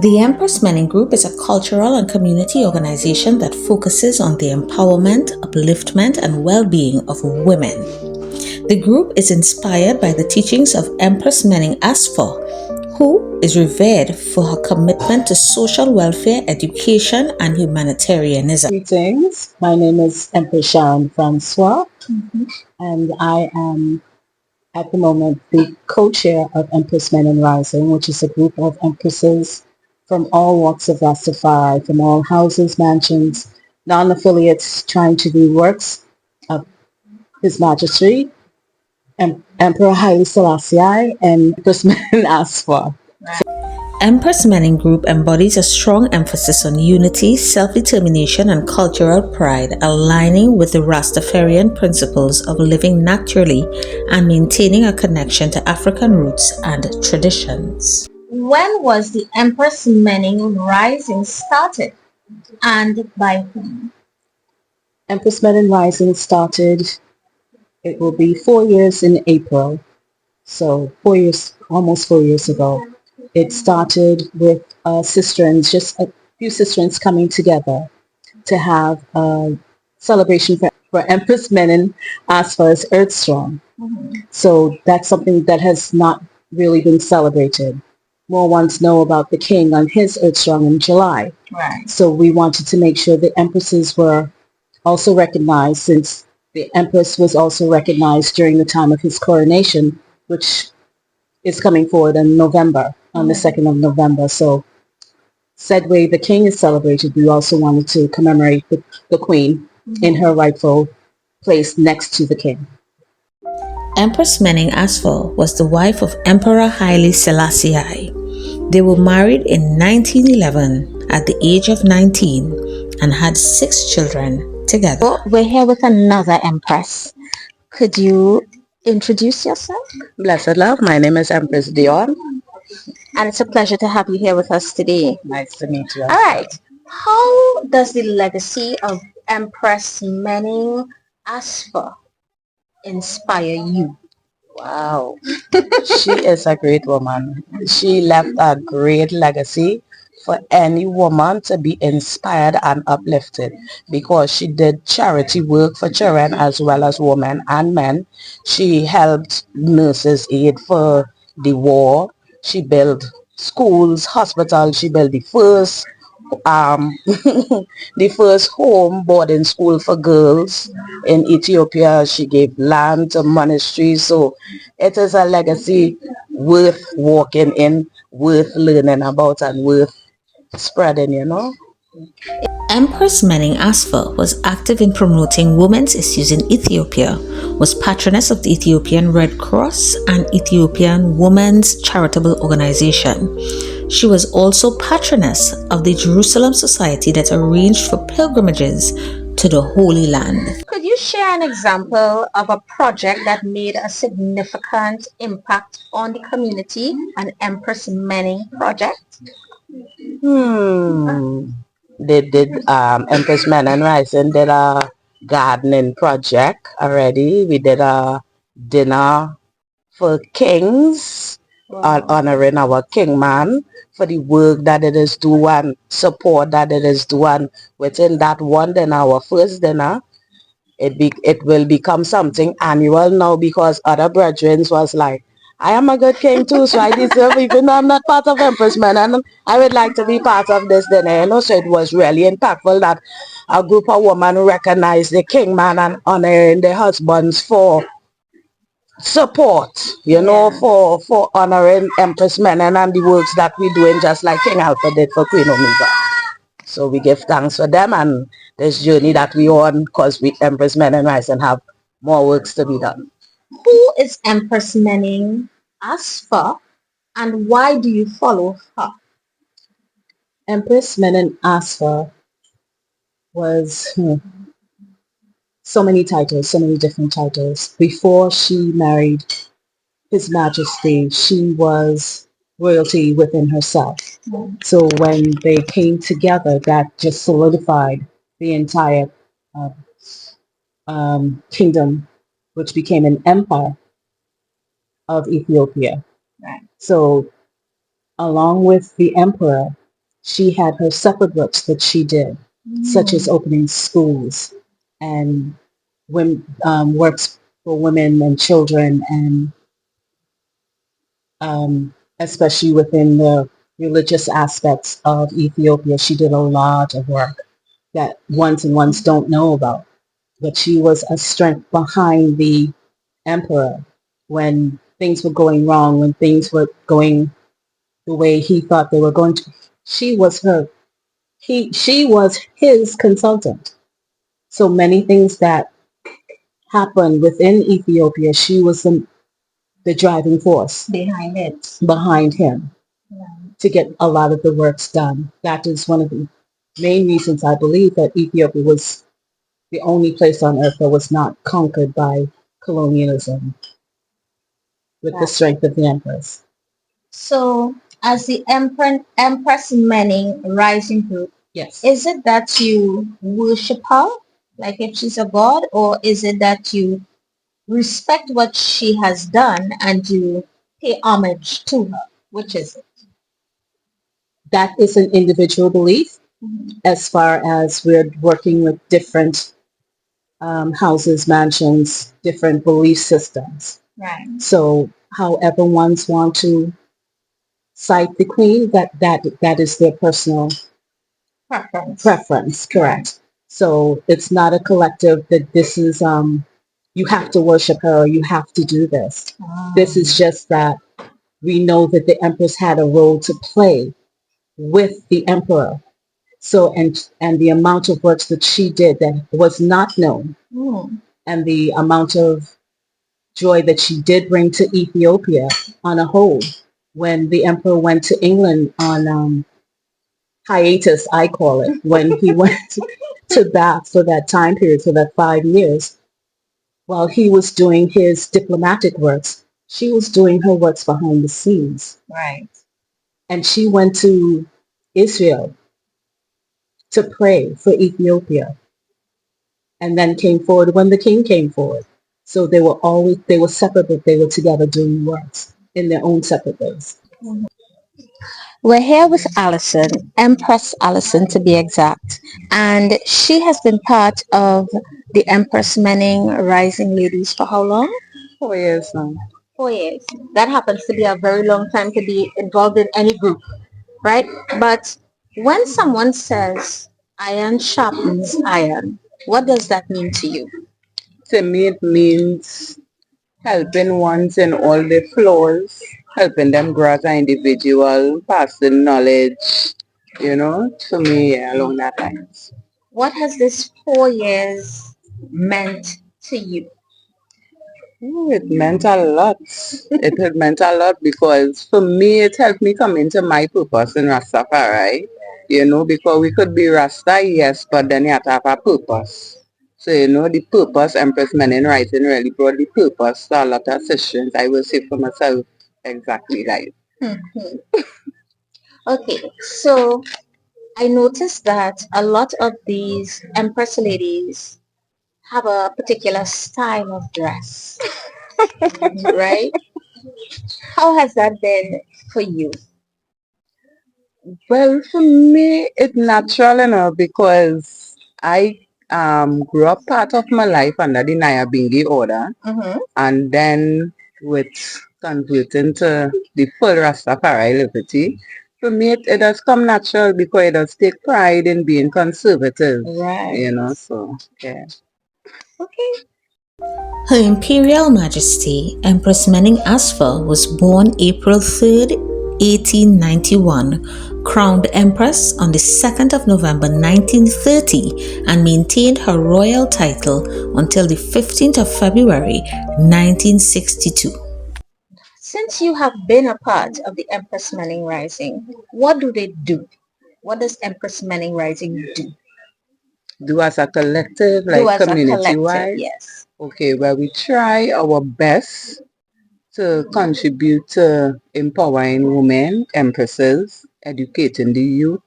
The Empress Menen Group is a cultural and community organization that focuses on the empowerment, upliftment, and well-being of women. The group is inspired by the teachings of Empress Menen who is revered for her commitment to social welfare, education, and humanitarianism. Greetings. My name is Empress Menen Francois, and I am at the moment the co-chair of Empress Menen Rising, which is a group of empresses from all walks of Rastafari, from all houses, mansions, non-affiliates trying to do works of His Majesty, Emperor Haile Selassie, and Empress Menen Asfa. Empress Menen Group embodies a strong emphasis on unity, self-determination, and cultural pride, aligning with the Rastafarian principles of living naturally and maintaining a connection to African roots and traditions. When was the Empress Menen Rising started, and by whom? Empress Menen Rising started, it will be 4 years in April, so 4 years, almost 4 years ago. It started with sisterins, just a few sisterins coming together to have a celebration for Empress Menen Asfa's Earthstrong. So that's something that has not really been celebrated. More ones know about the king on his Earthstrong in July. Right. So we wanted to make sure the empresses were also recognized, since the empress was also recognized during the time of his coronation, which is coming forward in November, on the 2nd of November. So said way the king is celebrated, we also wanted to commemorate the queen in her rightful place next to the king. Empress Menen was the wife of Emperor Haile Selassie. They were married in 1911 at the age of 19 and had 6 children together. So we're here with another Empress. Could you introduce yourself? Blessed love, my name is Empress Dion. And it's a pleasure to have you here with us today. Nice to meet you. All right. How does the legacy of Empress Menen inspire you? Wow. She is a great woman. She left a great legacy for any woman to be inspired and uplifted, because she did charity work for children as well as women and men. She helped nurses aid for the war. She built schools, hospitals. She built the first the first home boarding school for girls in Ethiopia. She gave land to monasteries. So it is a legacy worth walking in, worth learning about, and worth spreading, you know. Empress Menen was active in promoting women's issues in Ethiopia, was patroness of the Ethiopian Red Cross and Ethiopian Women's Charitable Organization. She was also patroness of the Jerusalem Society that arranged for pilgrimages to the Holy Land. Could you share an example of a project that made a significant impact on the community, an Empress Menen project? They did, Empress Menen Rising did a gardening project already. We did a dinner for kings, honoring our king man for the work that it is doing and support that it is doing. Within that one dinner, our first dinner, it will become something annual now, because other brethren was like, I am a good king too, so I deserve, even though I'm not part of Empress Menen, I would like to be part of this dinner, you know. So it was really impactful that a group of women recognized the king man and honoring their husbands for support, you know, for honoring Empress Menen and the works that we're doing, just like King Alpha did for Queen Omega. So we give thanks for them and this journey that we on, because we Empress Menen Rising have more works to be done. Who is Empress Menen and why do you follow her? Empress Menen was so many titles, so many different titles. Before she married His Majesty, she was royalty within herself. So when they came together, that just solidified the entire kingdom, which became an empire of Ethiopia. Right. So along with the emperor, she had her separate works that she did, such as opening schools and works for women and children, and especially within the religious aspects of Ethiopia. She did a lot of work that ones and ones don't know about. But she was a strength behind the emperor when things were going wrong, when things were going the way he thought they were going to. She was she was his consultant. So many things that happened within Ethiopia, she was the driving force behind him to get a lot of the works done. That is one of the main reasons I believe that Ethiopia was the only place on earth that was not conquered by colonialism with the strength of the empress. So, as the Empress Menen Rising group, Yes. is it that you worship her, like if she's a god, or is it that you respect what she has done and you pay homage to her? Which is it? That is an individual belief as far as we're working with different houses, mansions, different belief systems. Right. So however ones want to cite the queen, that is their personal preference, correct. So it's not a collective that this is you have to worship her or you have to do this. This is just that we know that the empress had a role to play with the emperor. So and the amount of works that she did that was not known, and the amount of joy that she did bring to Ethiopia on a whole. When the emperor went to England on hiatus, I call it, when he went to Bath for that time period, for that 5 years, while he was doing his diplomatic works, she was doing her works behind the scenes. Right. And she went to Israel to pray for Ethiopia and then came forward when the king came forward. So they were separate, but they were together doing works in their own separate ways. We're here with Allison, Empress Allison to be exact, and she has been part of the Empress Menen Rising Ladies for how long? 4 years now. 4 years. That happens to be a very long time to be involved in any group, right? But when someone says iron sharpens iron, what does that mean to you? To me, it means helping ones in all their flaws, helping them grow as an individual, passing knowledge, to me, yeah, along that lines. What has this 4 years meant to you? It meant a lot. It had meant a lot because for me, it helped me come into my purpose in Rastafari. Because we could be Rasta, yes, but then you have to have a purpose. So, the purpose, Empress Menen Rising really brought the purpose to a lot of sessions. I will say for myself exactly right. Okay, so I noticed that a lot of these Empress ladies have a particular style of dress, right? How has that been for you? Well, for me, it's natural, because I grew up part of my life under the Nyabingi order, and then with converting to the full Rastafari liberty, for me, it does come natural because it does take pride in being conservative, Right. so, yeah. Okay. Her Imperial Majesty Empress Menen Asfa was born April 3rd, 1891, crowned Empress on the 2nd of November 1930, and maintained her royal title until the 15th of February 1962. Since you have been a part of the Empress Menen Rising, what do they do? What does Empress Menen Rising do? Do as a collective, Do like as a collective, community-wise? yes. Okay, well, we try our best to contribute to empowering women, empresses, educating the youth,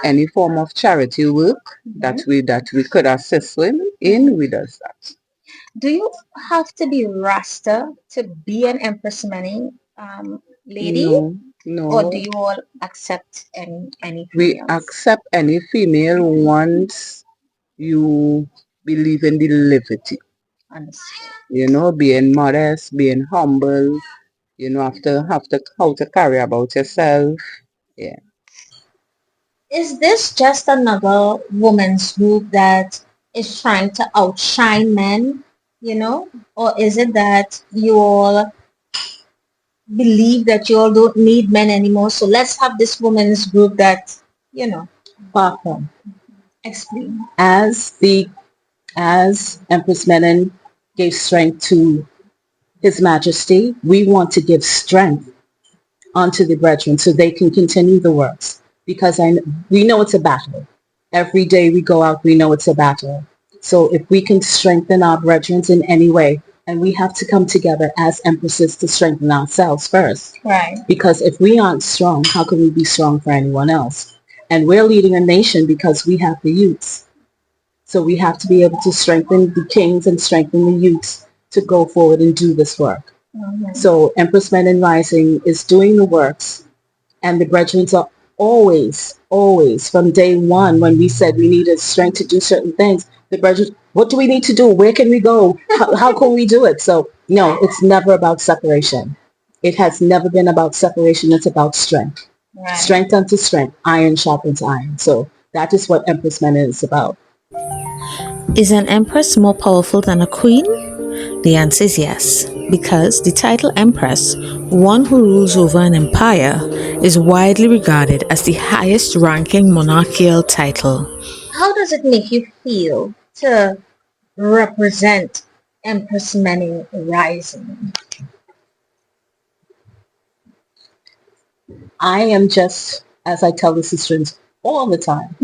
any form of charity work that we could assist in with us. Do you have to be Rasta to be an Empress Menen lady? No, Or do No, you all accept any we females? accept any female once you believe in the liberty. Understood. Being modest, being humble, have to how to carry about yourself. Yeah. Is this just another woman's group that is trying to outshine men, or is it that you all believe that you all don't need men anymore, so let's have this women's group that, Welcome. explain. As Empress Menen gave strength to His Majesty, we want to give strength onto the brethren so they can continue the works. Because we know it's a battle. Every day we go out, we know it's a battle. So if we can strengthen our brethren in any way, and we have to come together as empresses to strengthen ourselves first. Right. Because if we aren't strong, how can we be strong for anyone else? And we're leading a nation because we have the youths. So we have to be able to strengthen the kings and strengthen the youths to go forward and do this work. Mhm. So Empress Menen Rising is doing the works, and the brethren are always, from day one when we said we needed strength to do certain things, the brethren, what do we need to do? Where can we go? How can we do it? So no, it's never about separation. It has never been about separation. It's about strength. Right. Strength unto strength, iron sharpens iron. So that is what Empress Menen is about. Is an empress more powerful than a queen? The answer is yes, because the title Empress, one who rules over an empire, is widely regarded as the highest ranking monarchical title. How does it make you feel to represent Empress Menen Rising? I am just, as I tell the sisters all the time,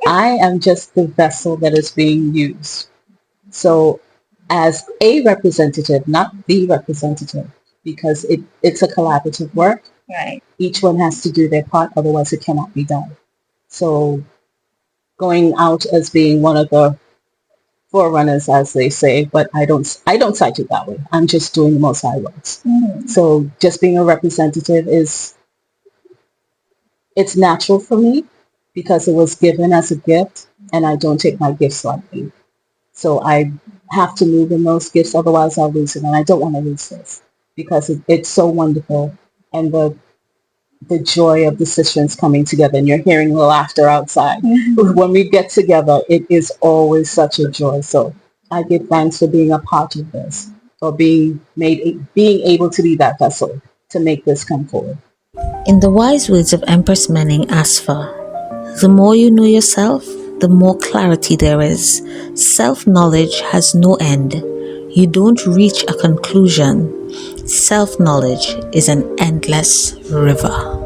I am just the vessel that is being used. So as a representative, not the representative, because it's a collaborative work. Right. Each one has to do their part, otherwise it cannot be done. So going out as being one of the forerunners, as they say, but I don't cite it that way. I'm just doing the most high works. Mhm. So just being a representative it's natural for me because it was given as a gift, and I don't take my gifts lightly. So I have to move in those gifts, otherwise I'll lose it, and I don't want to lose this because it's so wonderful, and the joy of the sisters coming together, and you're hearing the laughter outside. Mm-hmm. When we get together, it is always such a joy. So I give thanks for being a part of this, for being able to be that vessel to make this come forward. In the wise words of Empress Menen Asfa, the more you know yourself, the more clarity there is. Self-knowledge has no end. You don't reach a conclusion. Self-knowledge is an endless river.